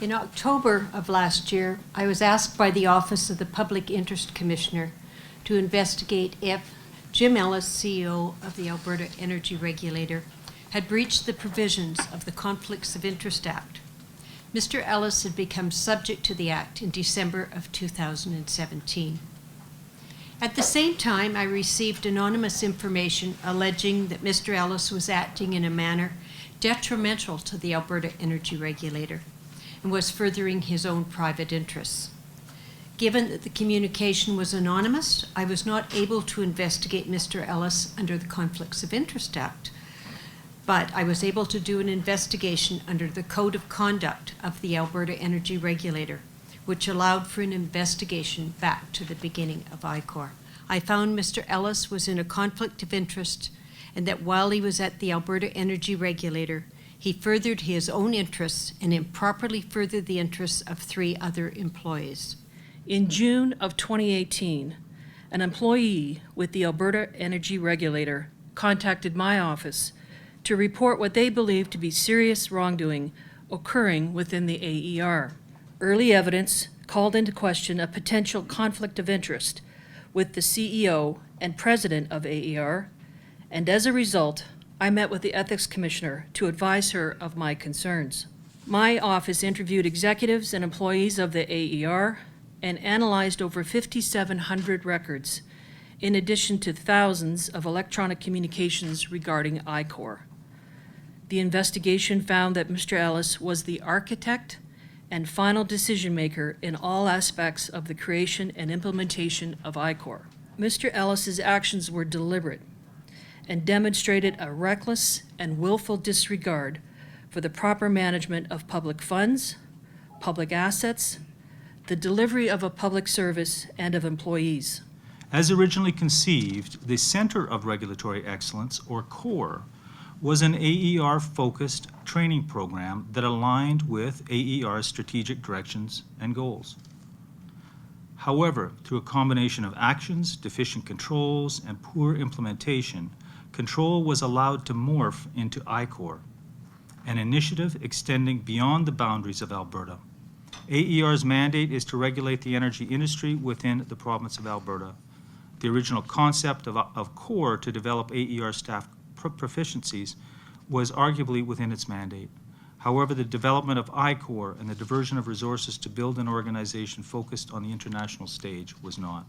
In October of last year, I was asked by the Office of the Public Interest Commissioner to investigate if Jim Ellis, CEO of the Alberta Energy Regulator, had breached the provisions of the Conflicts of Interest Act. Mr. Ellis had become subject to the Act in December of 2017. At the same time, I received anonymous information alleging that Mr. Ellis was acting in a manner detrimental to the Alberta Energy Regulator and was furthering his own private interests. Given that the communication was anonymous, I was not able to investigate Mr. Ellis under the Conflicts of Interest Act, but I was able to do an investigation under the Code of Conduct of the Alberta Energy Regulator, which allowed for an investigation back to the beginning of ICOR. I found Mr. Ellis was in a conflict of interest and that while he was at the Alberta Energy Regulator, he furthered his own interests and improperly furthered the interests of 3 other employees. In June of 2018, an employee with the Alberta Energy Regulator contacted my office to report what they believed to be serious wrongdoing occurring within the AER. Early evidence called into question a potential conflict of interest with the CEO and president of AER, and as a result, I met with the Ethics Commissioner to advise her of my concerns. My office interviewed executives and employees of the AER and analyzed over 5,700 records, in addition to thousands of electronic communications regarding ICOR. The investigation found that Mr. Ellis was the architect and final decision maker in all aspects of the creation and implementation of ICOR. Mr. Ellis's actions were deliberate and demonstrated a reckless and willful disregard for the proper management of public funds, public assets, the delivery of a public service, and of employees. As originally conceived, the Centre of Regulatory Excellence, or CORE, was an AER-focused training program that aligned with AER's strategic directions and goals. However, through a combination of actions, deficient controls, and poor implementation, control was allowed to morph into ICOR, an initiative extending beyond the boundaries of Alberta. AER's mandate is to regulate the energy industry within the province of Alberta. The original concept of CORE to develop AER staff proficiencies was arguably within its mandate. However, the development of ICOR and the diversion of resources to build an organization focused on the international stage was not.